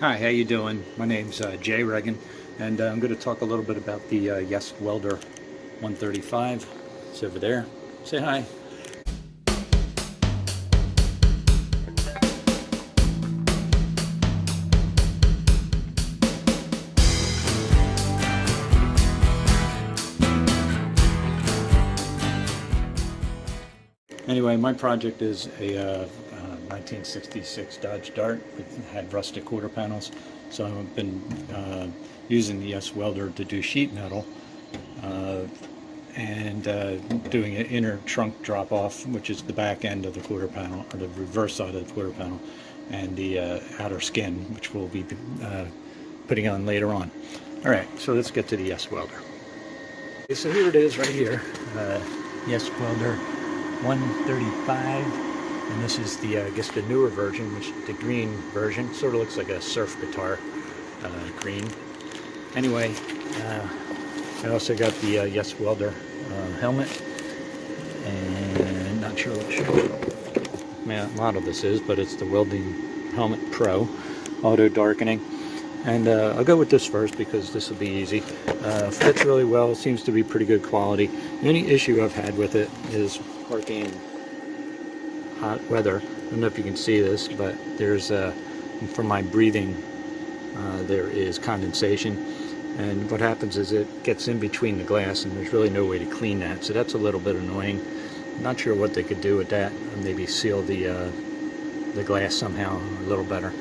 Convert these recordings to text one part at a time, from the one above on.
Hi, how you doing? My name's Jay Regan, and I'm going to talk a little bit about the Yeswelder 135. It's over there. Say hi. Anyway, my project is a 1966 Dodge Dart. It had rustic quarter panels, so I've been using the Yeswelder to do sheet metal. And doing an inner trunk drop off, which is the back end of the quarter panel, or the reverse side of the quarter panel, and the outer skin, which we'll be putting on later on. All right, so let's get to the Yeswelder. Okay, so here it is right here, Yeswelder 135, and this is the, I guess the newer version, which is the green version. Sort of looks like a surf guitar green. Anyway, I also got the Yeswelder helmet, and not sure which model this is, but it's the Welding Helmet Pro Auto Darkening. And I'll go with this first because this will be easy. Fits really well, seems to be pretty good quality. The only issue I've had with it is working in hot weather. I don't know if you can see this, but there's from my breathing there is condensation. And what happens is it gets in between the glass, and there's really no way to clean that. So that's a little bit annoying. Not sure what they could do with that. Maybe seal the glass somehow a little better.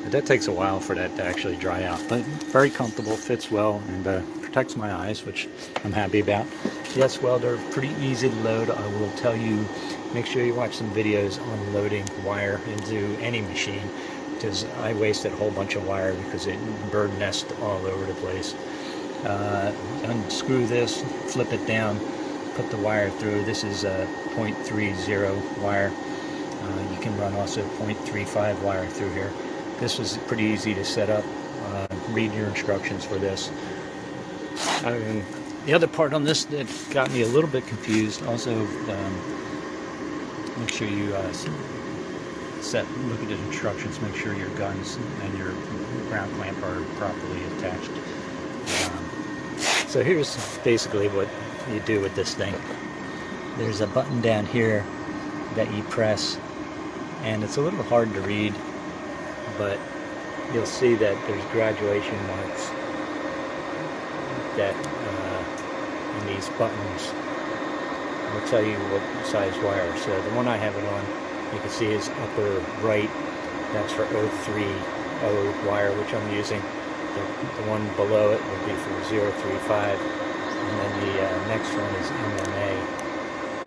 But that takes a while for that to actually dry out. But very comfortable, fits well, and protects my eyes, which I'm happy about. Yeswelder, pretty easy to load. I will tell you, make sure you watch some videos on loading wire into any machine, because I wasted a whole bunch of wire because it bird nest all over the place. Unscrew this, flip it down, put the wire through. This is a 0.30 wire. You can run also 0.35 wire through here. This was pretty easy to set up. Read your instructions for this. The other part on this that got me a little bit confused, also make sure you look at the instructions, make sure your guns and your ground clamp are properly attached. So here's basically what you do with this thing. There's a button down here that you press, and it's a little hard to read, but you'll see that there's graduation marks that in these buttons will tell you what size wire. So the one I have it on, you can see is upper right. That's for 030 wire, which I'm using. The one below it would be for 035, and then the next one is MMA,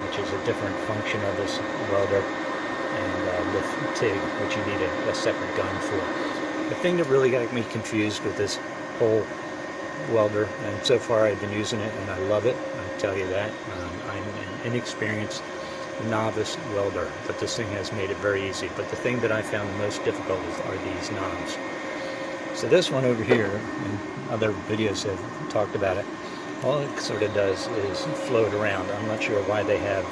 which is a different function of this welder, and with TIG, which you need a separate gun for. The thing that really got me confused with this whole welder, and so far I've been using it and I love it, I'll tell you that. I'm an inexperienced novice welder, but this thing has made it very easy. But the thing that I found the most difficult are these knobs. So this one over here, and other videos have talked about it, all it sort of does is float around. I'm not sure why they have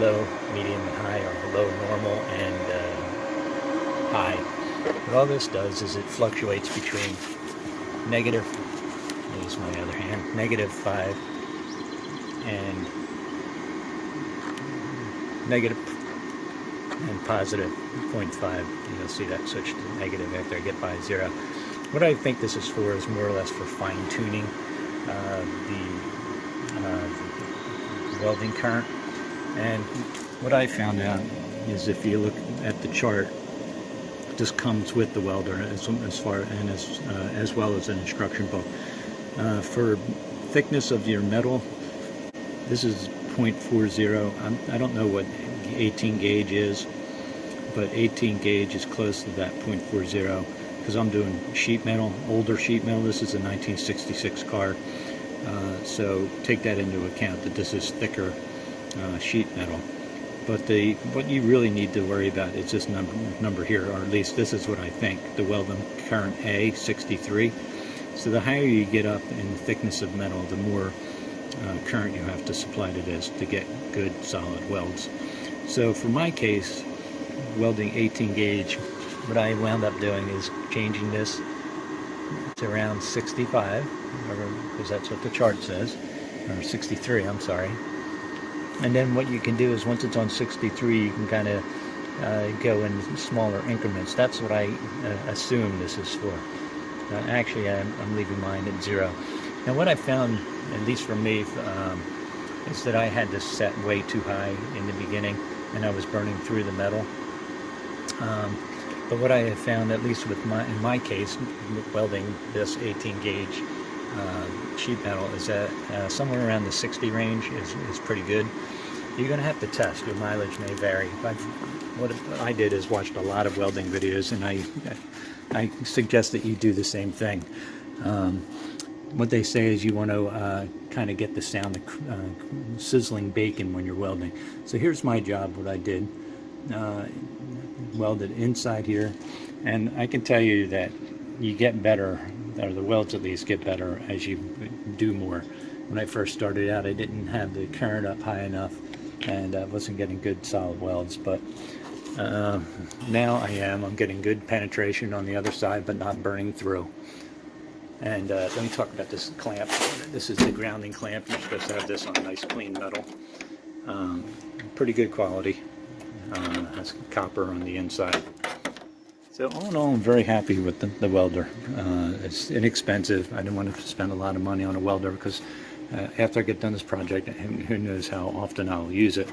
low, medium, and high, or low, normal, and high. But all this does is it fluctuates between negative, use my other hand, -5 and negative and positive 0.5. You'll see that switch to negative after I get by 0. What I think this is for is more or less for fine-tuning the welding current. And what I found out is if you look at the chart, this comes with the welder as far and as well as an instruction book. For thickness of your metal, this is 0.40. I don't know what 18 gauge is, but 18 gauge is close to that 0.40 because I'm doing sheet metal, older sheet metal. This is a 1966 car, so take that into account that this is thicker sheet metal. But what you really need to worry about is this number here, or at least this is what I think, the welding current A, 63. So the higher you get up in the thickness of metal, the more current you have to supply to this to get good solid welds. So for my case, welding 18 gauge, what I wound up doing is changing this it's around 65, because that's what the chart says, or 63, I'm sorry. And then what you can do is once it's on 63, you can kind of go in smaller increments. That's what I assume this is for. Actually, I'm leaving mine at 0. Now what I found, at least for me, is that I had this set way too high in the beginning, and I was burning through the metal. But what I have found, at least with in my case, welding this 18 gauge sheet metal, is that somewhere around the 60 range is pretty good. You're going to have to test. Your mileage may vary. What I did is watched a lot of welding videos, and I suggest that you do the same thing. What they say is you want to kind of get the sound of sizzling bacon when you're welding. So here's my job, what I did. Welded inside here, and I can tell you that you get better, or the welds at least get better as you do more. When I first started out, I didn't have the current up high enough, and I wasn't getting good solid welds, but now I am. I'm getting good penetration on the other side, but not burning through. And let me talk about this clamp. This is the grounding clamp. You're supposed to have this on nice clean metal. Pretty good quality. Has copper on the inside. So all in all, I'm very happy with the welder. It's inexpensive. I didn't want to spend a lot of money on a welder because after I get done this project, who knows how often I'll use it.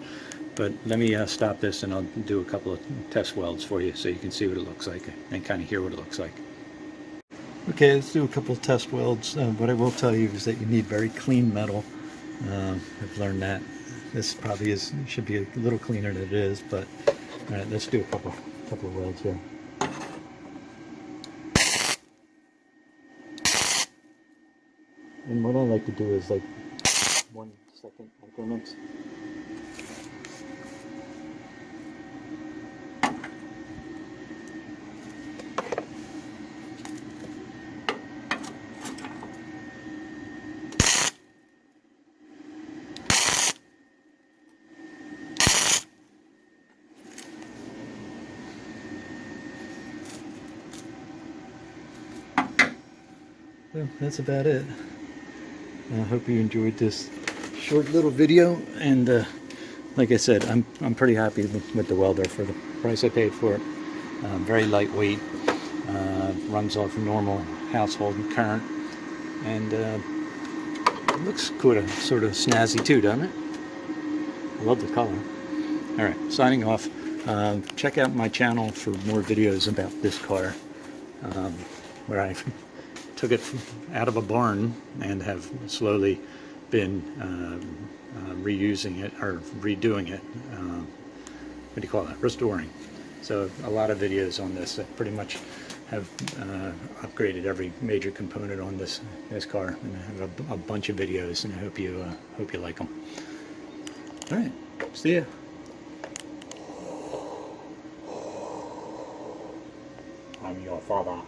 But let me stop this, and I'll do a couple of test welds for you so you can see what it looks like and kind of hear what it looks like. Okay, let's do a couple of test welds. What I will tell you is that you need very clean metal. I've learned that. This probably should be a little cleaner than it is, but all right, let's do a couple of welds here. And what I like to do is like 1 second increments. Well, that's about it. I hope you enjoyed this short little video, and like I said, I'm pretty happy with the welder for the price I paid for it. Very lightweight, runs off normal household current, and it looks sort of snazzy too, doesn't it? I love the color. All right, signing off. Check out my channel for more videos about this car, where I took it out of a barn and have slowly been reusing it, or redoing it. What do you call that? Restoring. So a lot of videos on this. I pretty much have upgraded every major component on this car, and I have a bunch of videos, and I hope you like them. All right, see ya. I'm your father.